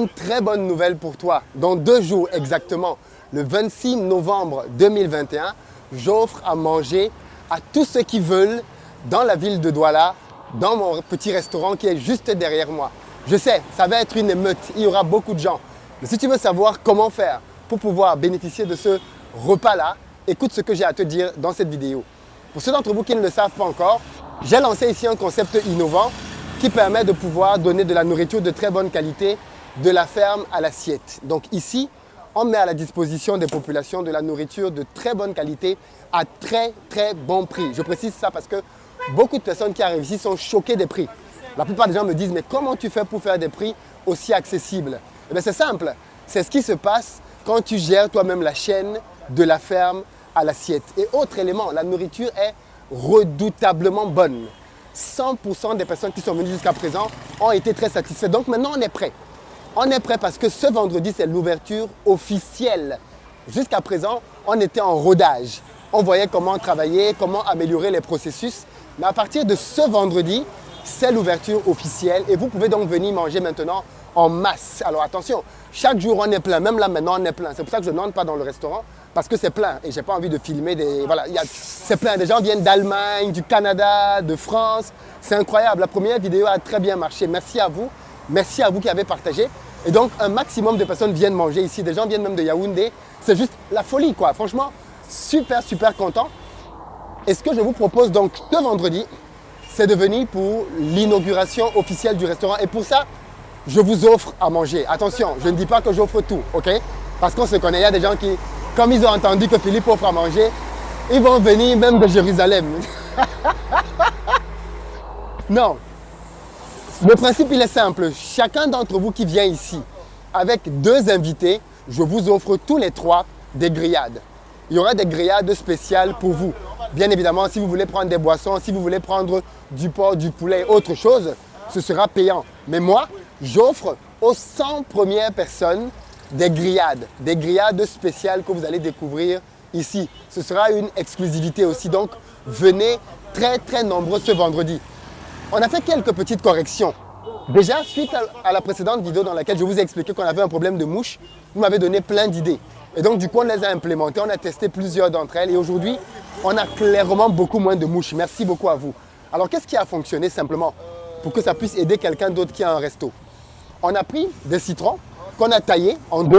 une très bonne nouvelle pour toi. Dans 2 jours exactement, le 26 novembre 2021, j'offre à manger à tous ceux qui veulent dans la ville de Douala, dans mon petit restaurant qui est juste derrière moi. Je sais, ça va être une émeute, il y aura beaucoup de gens. Mais si tu veux savoir comment faire pour pouvoir bénéficier de ce repas-là, écoute ce que j'ai à te dire dans cette vidéo. Pour ceux d'entre vous qui ne le savent pas encore, j'ai lancé ici un concept innovant qui permet de pouvoir donner de la nourriture de très bonne qualité de la ferme à l'assiette. Donc ici, on met à la disposition des populations de la nourriture de très bonne qualité à très bon prix. Je précise ça parce que beaucoup de personnes qui arrivent ici sont choquées des prix. La plupart des gens me disent, mais comment tu fais pour faire des prix aussi accessibles? Eh bien, c'est simple, c'est ce qui se passe quand tu gères toi-même la chaîne de la ferme à l'assiette. Et autre élément, la nourriture est redoutablement bonne. 100% des personnes qui sont venues jusqu'à présent ont été très satisfaites. Donc maintenant, on est prêt. On est prêt parce que ce vendredi, c'est l'ouverture officielle. Jusqu'à présent, on était en rodage. On voyait comment travailler, comment améliorer les processus. Mais à partir de ce vendredi, c'est l'ouverture officielle et vous pouvez donc venir manger maintenant en masse. Alors attention, chaque jour on est plein, même là maintenant on est plein. C'est pour ça que je n'entre pas dans le restaurant parce que c'est plein et j'ai pas envie de filmer des... Voilà, c'est plein. Des gens viennent d'Allemagne, du Canada, de France. C'est incroyable. La première vidéo a très bien marché. Merci à vous. Merci à vous qui avez partagé. Et donc un maximum de personnes viennent manger ici. Des gens viennent même de Yaoundé. C'est juste la folie quoi. Franchement, super content. Et ce que je vous propose donc ce vendredi, c'est de venir pour l'inauguration officielle du restaurant. Et pour ça, je vous offre à manger. Attention, je ne dis pas que j'offre tout, ok? Parce qu'on se connaît, il y a des gens qui, comme ils ont entendu que Philippe offre à manger, ils vont venir même de Jérusalem. Non. Le principe, il est simple. Chacun d'entre vous qui vient ici, avec 2 invités, je vous offre tous les 3 des grillades. Il y aura des grillades spéciales pour vous. Bien évidemment, si vous voulez prendre des boissons, si vous voulez prendre du porc, du poulet, autre chose, ce sera payant. Mais moi, j'offre aux 100 premières personnes des grillades spéciales que vous allez découvrir ici. Ce sera une exclusivité aussi, donc venez très nombreux ce vendredi. On a fait quelques petites corrections. Déjà, suite à la précédente vidéo dans laquelle je vous ai expliqué qu'on avait un problème de mouches, vous m'avez donné plein d'idées. Et donc, du coup, on les a implémentées, on a testé plusieurs d'entre elles et aujourd'hui, on a clairement beaucoup moins de mouches. Merci beaucoup à vous. Alors, qu'est-ce qui a fonctionné simplement pour que ça puisse aider quelqu'un d'autre qui a un resto? On a pris des citrons qu'on a taillés en 2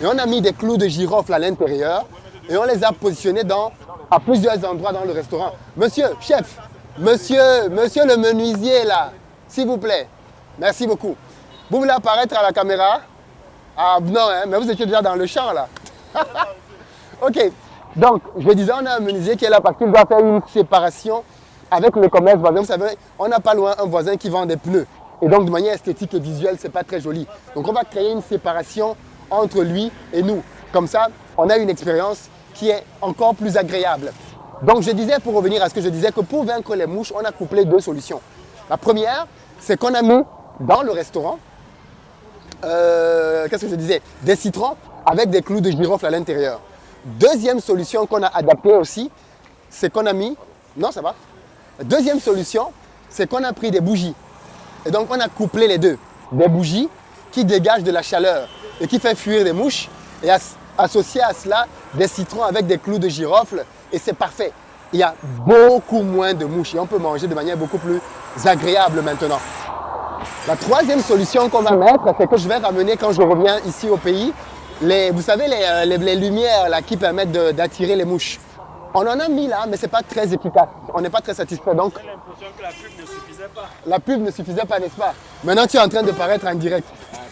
et on a mis des clous de girofle à l'intérieur et on les a positionnés à plusieurs endroits dans le restaurant. Monsieur, chef, monsieur le menuisier là, s'il vous plaît, merci beaucoup. Vous voulez apparaître à la caméra? Ah non, hein, mais vous étiez déjà dans le champ là. Ok, donc je disais, on a un menuisier qui est là parce qu'il doit faire une séparation avec le commerce voisin. Vous savez, on n'a pas loin un voisin qui vend des pneus. Et donc de manière esthétique et visuelle, c'est pas très joli. Donc on va créer une séparation entre lui et nous. Comme ça, on a une expérience qui est encore plus agréable. Donc je disais, pour revenir à ce que je disais, que pour vaincre les mouches, on a couplé 2 solutions. La première, c'est qu'on a mis dans le restaurant, qu'est-ce que je disais? Des citrons avec des clous de girofle à l'intérieur. Deuxième solution qu'on a adaptée aussi, c'est qu'on a mis... Non, ça va. Deuxième solution, c'est qu'on a pris des bougies. Et donc, on a couplé les 2. Des bougies qui dégagent de la chaleur et qui fait fuir les mouches. Et associé à cela, des citrons avec des clous de girofle. Et c'est parfait. Il y a beaucoup moins de mouches et on peut manger de manière beaucoup plus agréable maintenant. La troisième solution qu'on va mettre, c'est que je vais ramener quand je reviens ici au pays, vous savez, les lumières là, qui permettent d'attirer les mouches. On en a mis là, mais ce n'est pas très efficace. On n'est pas très satisfait. Donc, j'ai l'impression que la pub ne suffisait pas. La pub ne suffisait pas, n'est-ce pas? Maintenant, tu es en train de paraître en direct.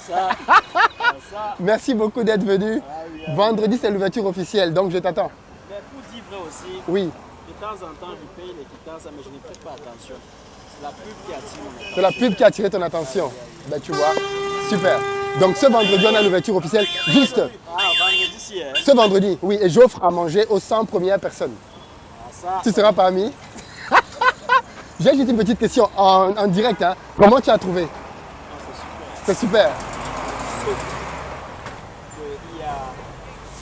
Ça. Merci beaucoup d'être venu. Vendredi, c'est l'ouverture officielle, donc je t'attends. Mais pour dire vrai aussi, Oui. de temps en temps, je paye les quittances, mais je ne prête pas attention. C'est la pub qui attire mon attention. C'est la pub qui a attiré ton attention. Ben, tu vois, super. Donc ce vendredi, on a l'ouverture officielle. Juste Vendredi, si, hein. ce vendredi, oui, et j'offre à manger aux 100 premières personnes. Ça. Tu seras parmi. J'ai juste une petite question en direct. Hein. Comment tu as trouvé? C'est super. C'est super. Sauf qu'il y a...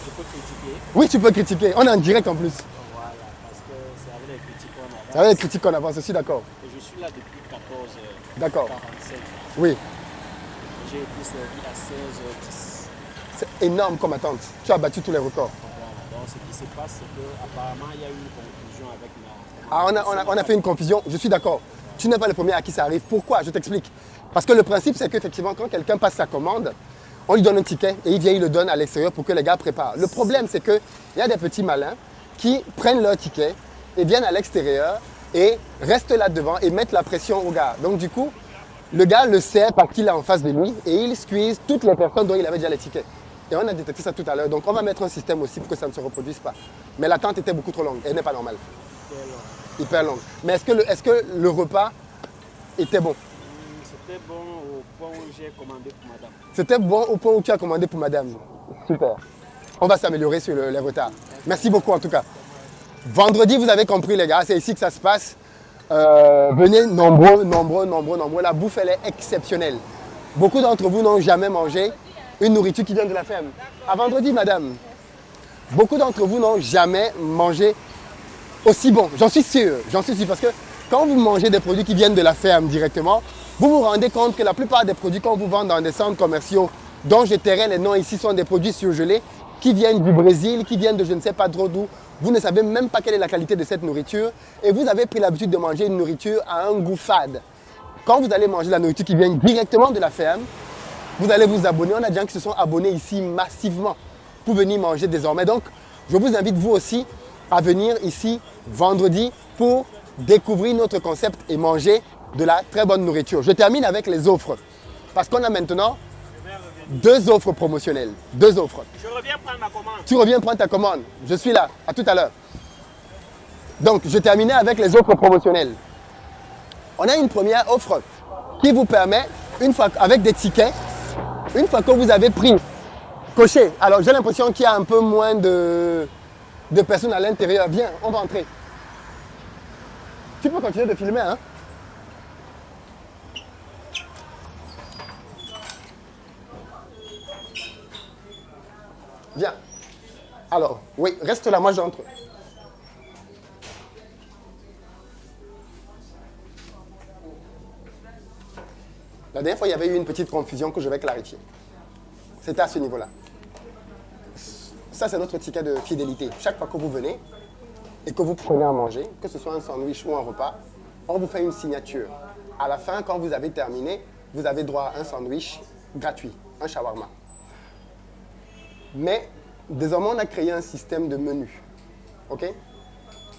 Je peux critiquer. Oui, tu peux critiquer. On est en direct en plus. Voilà, parce que c'est avec les critiques qu'on avance. C'est avec les critiques qu'on avance, je suis d'accord. Et je suis là depuis 14 D'accord. 45. Oui. J'ai été servi à 16h10. C'est énorme comme attente. Tu as battu tous les records. Voilà. Donc ce qui se passe, c'est qu'apparemment, il y a eu une confusion avec ma... Ah, on a fait une confusion, je suis d'accord. Tu n'es pas le premier à qui ça arrive. Pourquoi? Je t'explique. Parce que le principe, c'est qu'effectivement, quand quelqu'un passe sa commande, on lui donne un ticket et il vient, il le donne à l'extérieur pour que les gars préparent. Le problème, c'est qu'il y a des petits malins qui prennent leur ticket et viennent à l'extérieur et restent là devant et mettent la pression au gars. Donc du coup, le gars le sait parce qu'il est en face de lui et il squeeze toutes les personnes dont il avait déjà les tickets. Et on a détecté ça tout à l'heure. Donc on va mettre un système aussi pour que ça ne se reproduise pas. Mais l'attente était beaucoup trop longue. Elle n'est pas normale. Hyper longue. Mais est-ce que le repas était bon? C'était bon au point où j'ai commandé pour madame. C'était bon au point où tu as commandé pour madame. Super. On va s'améliorer sur les retards. Merci beaucoup en tout cas. Vendredi, vous avez compris les gars, c'est ici que ça se passe. Venez nombreux. La bouffe, elle est exceptionnelle. Beaucoup d'entre vous n'ont jamais mangé une nourriture qui vient de la ferme. À vendredi, madame. Beaucoup d'entre vous n'ont jamais mangé aussi bon. J'en suis sûr, parce que quand vous mangez des produits qui viennent de la ferme directement, vous vous rendez compte que la plupart des produits qu'on vous vend dans des centres commerciaux, dont je tairai les noms ici, sont des produits surgelés qui viennent du Brésil, qui viennent de je ne sais pas trop d'où. Vous ne savez même pas quelle est la qualité de cette nourriture et vous avez pris l'habitude de manger une nourriture à un goût fade. Quand vous allez manger la nourriture qui vient directement de la ferme, vous allez vous abonner. On a des gens qui se sont abonnés ici massivement pour venir manger désormais. Donc, je vous invite vous aussi à venir ici vendredi pour découvrir notre concept et manger de la très bonne nourriture. Je termine avec les offres parce qu'on a maintenant 2 offres promotionnelles. 2 offres. Je reviens prendre ma commande. Tu reviens prendre ta commande. Je suis là. À tout à l'heure. Donc, je terminais avec les offres promotionnelles. On a une première offre qui vous permet, une fois avec des tickets, une fois que vous avez pris, coché. Alors, j'ai l'impression qu'il y a un peu moins de personnes à l'intérieur. Viens, on va entrer. Tu peux continuer de filmer, hein? Viens. Alors, oui, reste là, moi j'entre. La dernière fois, il y avait eu une petite confusion que je vais clarifier. C'était à ce niveau-là. Ça, c'est notre ticket de fidélité. Chaque fois que vous venez et que vous prenez à manger, que ce soit un sandwich ou un repas, on vous fait une signature. À la fin, quand vous avez terminé, vous avez droit à un sandwich gratuit, un shawarma. Mais désormais, on a créé un système de menu. OK?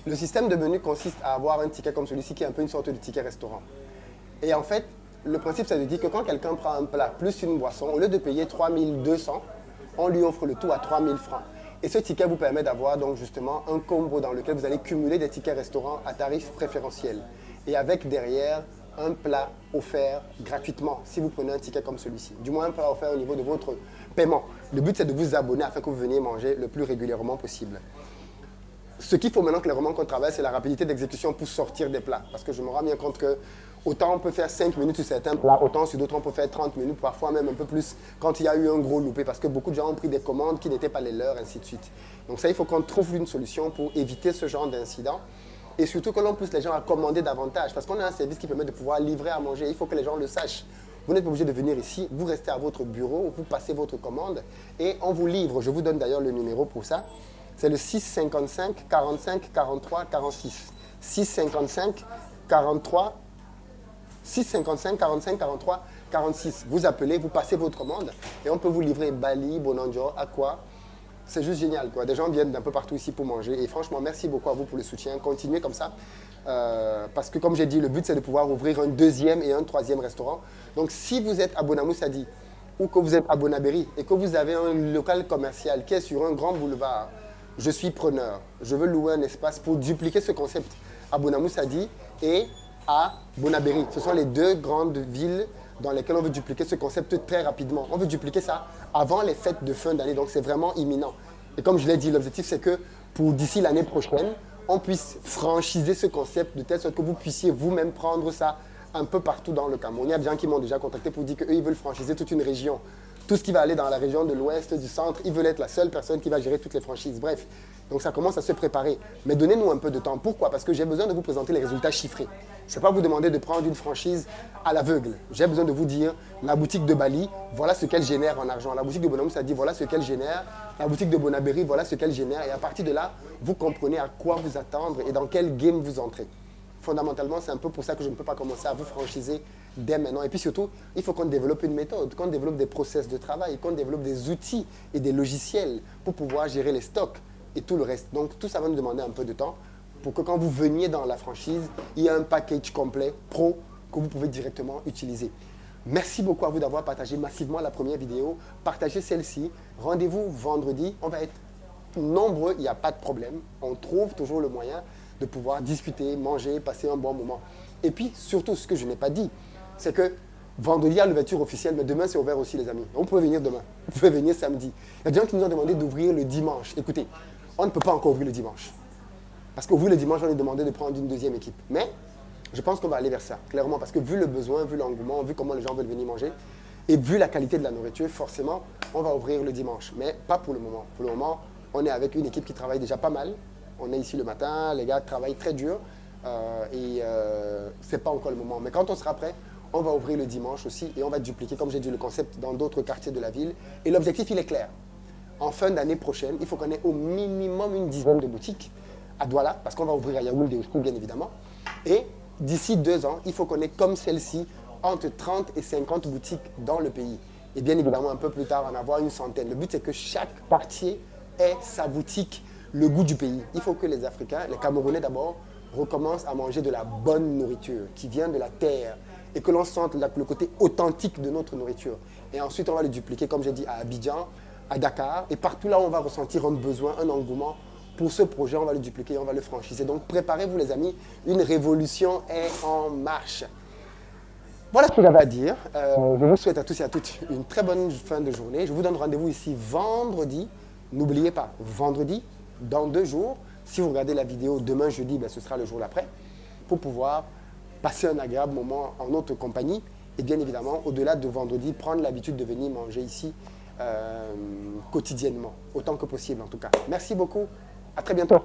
Le système de menu consiste à avoir un ticket comme celui-ci qui est un peu une sorte de ticket restaurant. Et en fait, le principe, ça veut dire que quand quelqu'un prend un plat plus une boisson, au lieu de payer 3 200, on lui offre le tout à 3 000 francs. Et ce ticket vous permet d'avoir donc justement un combo dans lequel vous allez cumuler des tickets restaurants à tarif préférentiel. Et avec derrière un plat offert gratuitement si vous prenez un ticket comme celui-ci. Du moins un plat offert au niveau de votre paiement. Le but c'est de vous abonner afin que vous veniez manger le plus régulièrement possible. Ce qu'il faut maintenant clairement qu'on travaille, c'est la rapidité d'exécution pour sortir des plats. Parce que je me rends bien compte que autant on peut faire 5 minutes sur certains plats, autant sur d'autres on peut faire 30 minutes, parfois même un peu plus quand il y a eu un gros loupé. Parce que beaucoup de gens ont pris des commandes qui n'étaient pas les leurs, ainsi de suite. Donc ça, il faut qu'on trouve une solution pour éviter ce genre d'incident. Et surtout que l'on pousse les gens à commander davantage. Parce qu'on a un service qui permet de pouvoir livrer à manger. Il faut que les gens le sachent. Vous n'êtes pas obligé de venir ici, vous restez à votre bureau, vous passez votre commande et on vous livre. Je vous donne d'ailleurs le numéro pour ça. C'est le 655 45 43 46. 655 43 655 45 43 46. Vous appelez, vous passez votre commande et on peut vous livrer Bali, Bonanjo, Aqua. C'est juste génial, quoi. Des gens viennent d'un peu partout ici pour manger. Et franchement, merci beaucoup à vous pour le soutien. Continuez comme ça. Parce que comme j'ai dit, le but c'est de pouvoir ouvrir un 2e et un 3e restaurant. Donc si vous êtes à Bonamoussadi ou que vous êtes à Bonabéry et que vous avez un local commercial qui est sur un grand boulevard, je suis preneur. Je veux louer un espace pour dupliquer ce concept à Bonamoussadi et à Bonabéry. Ce sont les 2 grandes villes dans lesquelles on veut dupliquer ce concept très rapidement. On veut dupliquer ça avant les fêtes de fin d'année, donc c'est vraiment imminent. Et comme je l'ai dit, l'objectif c'est que pour d'ici l'année prochaine, on puisse franchiser ce concept de telle sorte que vous puissiez vous-même prendre ça un peu partout dans le Cameroun. Il y a des gens qui m'ont déjà contacté pour dire qu'eux, ils veulent franchiser toute une région tout ce qui va aller dans la région de l'ouest, du centre. Ils veulent être la seule personne qui va gérer toutes les franchises. Bref, donc ça commence à se préparer. Mais donnez-nous un peu de temps. Pourquoi? Parce que j'ai besoin de vous présenter les résultats chiffrés. Je ne vais pas vous demander de prendre une franchise à l'aveugle. J'ai besoin de vous dire, la boutique de Bali, voilà ce qu'elle génère en argent. La boutique de Bonhomme, ça dit, voilà ce qu'elle génère. La boutique de Bonaberry, voilà ce qu'elle génère. Et à partir de là, vous comprenez à quoi vous attendre et dans quel game vous entrez. Fondamentalement, c'est un peu pour ça que je ne peux pas commencer à vous franchiser dès maintenant. Et puis surtout, il faut qu'on développe une méthode, qu'on développe des process de travail, qu'on développe des outils et des logiciels pour pouvoir gérer les stocks et tout le reste. Donc tout ça va nous demander un peu de temps pour que quand vous veniez dans la franchise, il y ait un package complet pro que vous pouvez directement utiliser. Merci beaucoup à vous d'avoir partagé massivement la première vidéo. Partagez celle-ci. Rendez-vous vendredi. On va être nombreux, il n'y a pas de problème. On trouve toujours le moyen de pouvoir discuter, manger, passer un bon moment. Et puis, surtout, ce que je n'ai pas dit, c'est que vendredi, il y a l'ouverture officielle, mais demain, c'est ouvert aussi, les amis. Vous pouvez venir demain. Vous pouvez venir samedi. Il y a des gens qui nous ont demandé d'ouvrir le dimanche. Écoutez, on ne peut pas encore ouvrir le dimanche. Parce qu'ouvrir le dimanche, on est demandé de prendre une deuxième équipe. Mais je pense qu'on va aller vers ça, clairement. Parce que vu le besoin, vu l'engouement, vu comment les gens veulent venir manger, et vu la qualité de la nourriture, forcément, on va ouvrir le dimanche. Mais pas pour le moment. Pour le moment, on est avec une équipe qui travaille déjà pas mal. On est ici le matin, les gars travaillent très dur. Ce n'est pas encore le moment. Mais quand on sera prêt, on va ouvrir le dimanche aussi et on va dupliquer, comme j'ai dit, le concept dans d'autres quartiers de la ville. Et l'objectif, il est clair. En fin d'année prochaine, il faut qu'on ait au minimum une dizaine de boutiques à Douala, parce qu'on va ouvrir à Yaoundé aussi, bien évidemment. Et d'ici 2 ans, il faut qu'on ait comme celle-ci entre 30 et 50 boutiques dans le pays. Et bien évidemment, un peu plus tard, en avoir une centaine. Le but, c'est que chaque quartier ait sa boutique, le goût du pays. Il faut que les Africains, les Camerounais d'abord, recommencent à manger de la bonne nourriture qui vient de la terre et que l'on sente le côté authentique de notre nourriture. Et ensuite, on va le dupliquer, comme j'ai dit, à Abidjan, à Dakar, et partout là où on va ressentir un besoin, un engouement pour ce projet, on va le dupliquer, on va le franchiser. Donc préparez-vous les amis, une révolution est en marche. Voilà ce que j'avais à dire. Je vous souhaite à tous et à toutes une très bonne fin de journée. Je vous donne rendez-vous ici vendredi. N'oubliez pas, vendredi, dans 2 jours, si vous regardez la vidéo demain jeudi, ben, ce sera le jour d'après, pour pouvoir passer un agréable moment en notre compagnie. Et bien évidemment, au-delà de vendredi, prendre l'habitude de venir manger ici quotidiennement, autant que possible en tout cas. Merci beaucoup, à très bientôt.